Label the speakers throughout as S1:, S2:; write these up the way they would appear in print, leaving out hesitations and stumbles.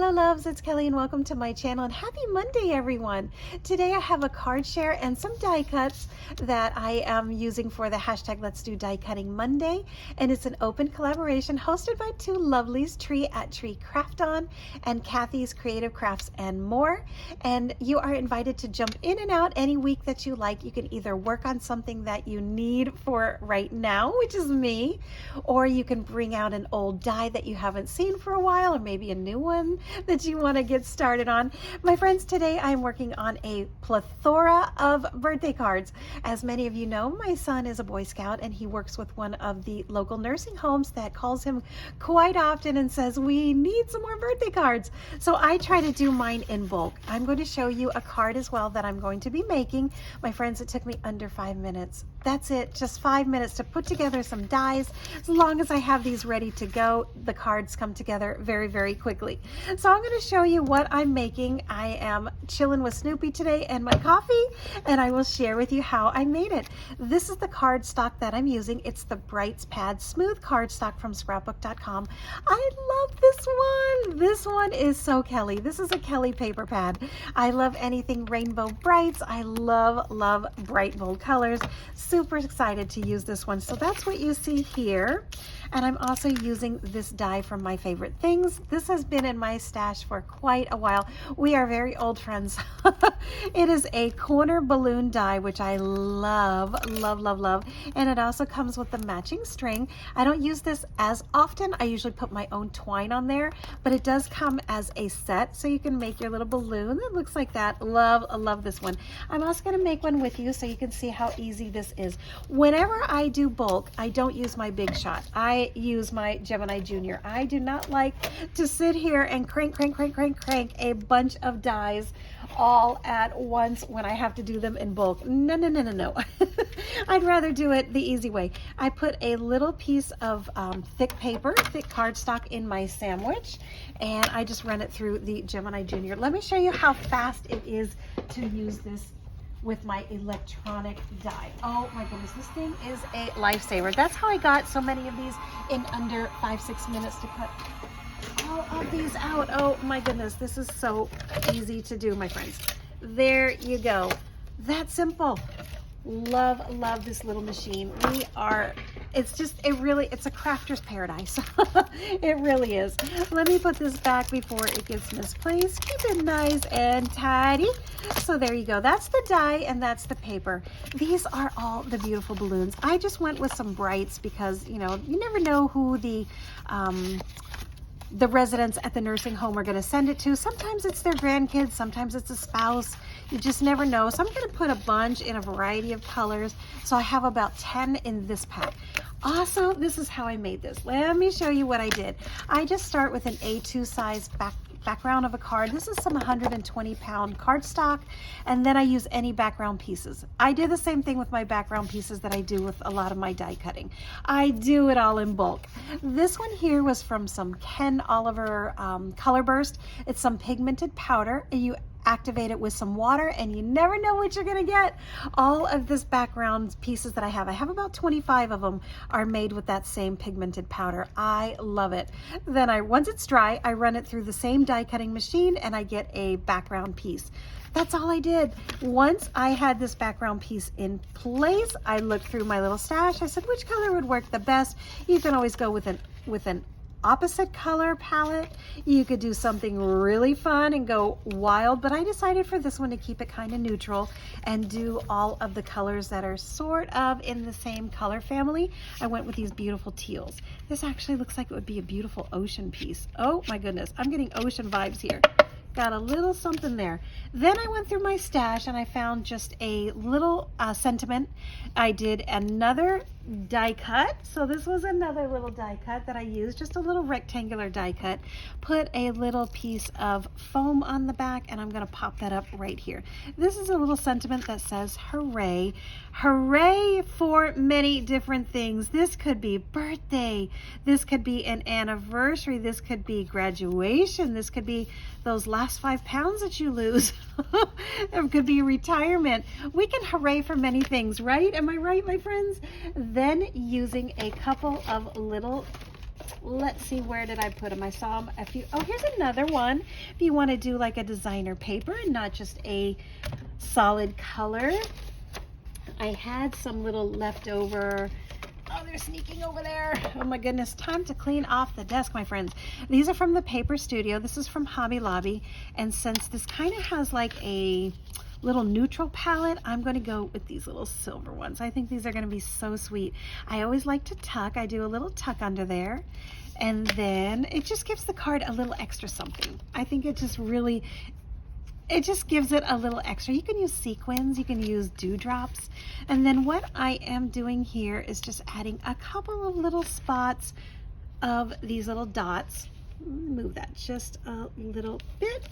S1: Hello loves, it's Kelly and welcome to my channel and happy Monday everyone. Today I have a card share and some die cuts that I am using for the hashtag Let's Do Die Cutting Monday, and it's an open collaboration hosted by two lovelies, Tree at Tree Craft On and Kathy's Creative Crafts and More. And you are invited to jump in and out any week that you like. You can either work on something that you need for right now, which is me, or you can bring out an old die that you haven't seen for a while, or maybe a new one that you want to get started on. My friends, today I'm working on a plethora of birthday cards. As many of you know, my son is a Boy Scout and he works with one of the local nursing homes that calls him quite often and says, we need some more birthday cards. So I try to do mine in bulk. I'm going to show you a card as well that I'm going to be making. My friends, it took me under 5 minutes. That's it, just 5 minutes to put together some dies. As long as I have these ready to go, the cards come together very, very quickly. So I'm going to show you what I'm making. I am chilling with Snoopy today and my coffee, and I will share with you how I made it. This is the cardstock that I'm using. It's the Brights Pad Smooth cardstock from scrapbook.com. I love this one. This one is so Kelly. This is a Kelly paper pad. I love anything Rainbow Brights. I love bright, bold colors. Super excited to use this one. So that's what you see here. And I'm also using this die from My Favorite Things. This has been in my stash for quite a while. We are very old friends. It is a corner balloon die, which I love. And it also comes with the matching string. I don't use this as often. I usually put my own twine on there, but it does come as a set, so you can make your little balloon that looks like that. Love this one. I'm also going to make one with you so you can see how easy this is. Whenever I do bulk, I don't use my Big Shot. I use my Gemini Junior. I do not like to sit here and crank a bunch of dies all at once when I have to do them in bulk. No. I'd rather do it the easy way. I put a little piece of thick cardstock in my sandwich, and I just run it through the Gemini Junior. Let me show you how fast it is to use this with my electronic die. Oh my goodness, this thing is a lifesaver. That's how I got so many of these in under 5-6 minutes to cut all of these out. Oh my goodness, this is so easy to do, my friends. There you go. That simple. Love this little machine. It's a crafter's paradise. It really is. Let me put this back before it gets misplaced. Keep it nice and tidy. So there you go. That's the die and that's the paper. These are all the beautiful balloons. I just went with some brights because, you know, you never know who the residents at the nursing home are going to send it to. Sometimes it's their grandkids, sometimes it's a spouse. You just never know. So I'm going to put a bunch in a variety of colors. So I have about 10 in this pack. Also, this is how I made this. Let me show you what I did. I just start with an A2 size background of a card. This is some 120-pound cardstock, and then I use any background pieces. I do the same thing with my background pieces that I do with a lot of my die cutting. I do it all in bulk. This one here was from some Ken Oliver Color Burst. It's some pigmented powder, and you activate it with some water, and you never know what you're gonna get. All of this background pieces that I have about 25 of them, are made with that same pigmented powder. I love it. Then once it's dry, I run it through the same die cutting machine and I get a background piece. That's all I did. Once I had this background piece in place, I looked through my little stash. I said, which color would work the best? You can always go with an opposite color palette. You could do something really fun and go wild, but I decided for this one to keep it kind of neutral and do all of the colors that are sort of in the same color family. I went with these beautiful teals. This actually looks like it would be a beautiful ocean piece. Oh my goodness, I'm getting ocean vibes here. Got a little something there. Then I went through my stash and I found just a little sentiment. I did another die cut. So this was another little die cut that I used, just a little rectangular die cut. Put a little piece of foam on the back and I'm gonna pop that up right here. This is a little sentiment that says hooray. Hooray for many different things. This could be birthday. This could be an anniversary. This could be graduation. This could be those last 5 pounds that you lose. It could be retirement. We can hooray for many things, right? Am I right, my friends? Then using a couple of little let's see, where did I put them? I saw them a few. Oh, here's another one. If you want to do like a designer paper and not just a solid color. I had some little leftover. Oh, they're sneaking over there. Oh my goodness, time to clean off the desk, my friends. These are from the Paper Studio. This is from Hobby Lobby. And since this kind of has like a little neutral palette, I'm going to go with these little silver ones. I think these are going to be so sweet. I always like to tuck. I do a little tuck under there. And then it just gives the card a little extra something. I think it just really, it just gives it a little extra. You can use sequins, you can use dewdrops. And then what I am doing here is just adding a couple of little spots of these little dots. Move that just a little bit.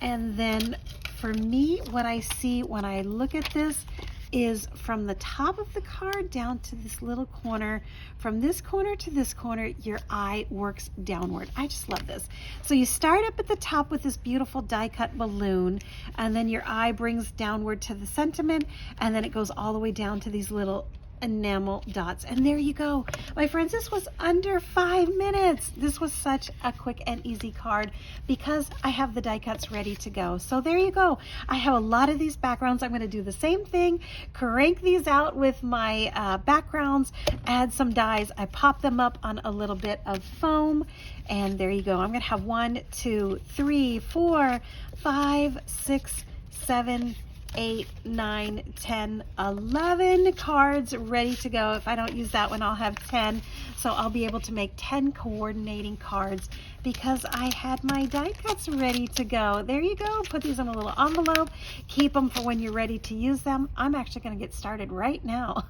S1: And then for me, what I see when I look at this is from the top of the card down to this little corner. From this corner to this corner, your eye works downward. I just love this. So you start up at the top with this beautiful die cut balloon, and then your eye brings downward to the sentiment, and then it goes all the way down to these little enamel dots. And there you go, my friends. This was under 5 minutes. This was such a quick and easy card because I have the die cuts ready to go. So there you go. I have a lot of these backgrounds. I'm going to do the same thing, crank these out with my backgrounds, add some dies. I pop them up on a little bit of foam, and there you go. I'm going to have 1, 2, 3, 4, 5, 6, 7, 8, 9, 10, 11 cards ready to go. If I don't use that one, I'll have 10. So I'll be able to make 10 coordinating cards because I had my die cuts ready to go. There you go. Put these in a little envelope. Keep them for when you're ready to use them. I'm actually going to get started right now.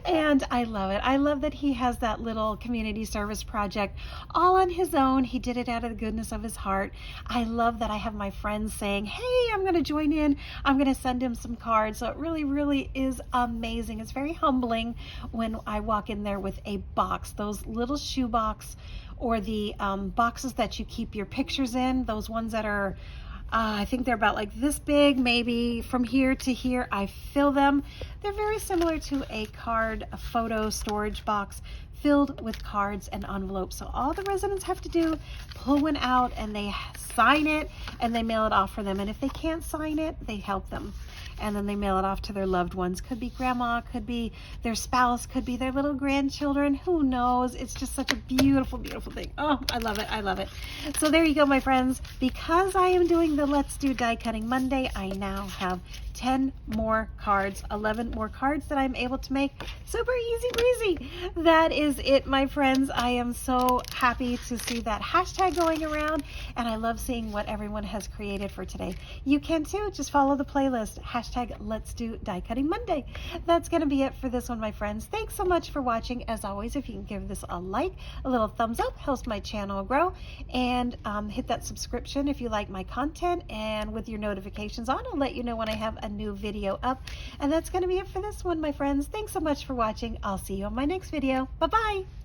S1: And I love it. I love that he has that little community service project all on his own. He did it out of the goodness of his heart. I love that I have my friends saying, hey, I'm going to join in. I'm going to send him some cards. So it really, really is amazing. It's very humbling when I walk in there with a box, those little shoe box, or the boxes that you keep your pictures in, those ones that are, I think they're about like this big, maybe from here to here. I fill them. They're very similar to a card, a photo storage box filled with cards and envelopes. So all the residents have to do, pull one out and they sign it and they mail it off for them. And if they can't sign it, they help them. And then they mail it off to their loved ones. Could be grandma, could be their spouse, could be their little grandchildren. Who knows? It's just such a beautiful, beautiful thing. Oh, I love it. I love it. So there you go, my friends. Because I am doing the Let's Do Die Cutting Monday, I now have 10 more cards, 11 more cards that I'm able to make. Super easy breezy. That is it, my friends. I am so happy to see that hashtag going around, and I love seeing what everyone has created for today. You can too. Just follow the playlist. Hashtag Let's Do Die Cutting Monday. That's going to be it for this one, my friends. Thanks so much for watching. As always, if you can give this a like, a little thumbs up, helps my channel grow, and hit that subscription if you like my content, and with your notifications on, I'll let you know when I have a new video up. And that's going to be it for this one, my friends. Thanks so much for watching. I'll see you on my next video. Bye-bye.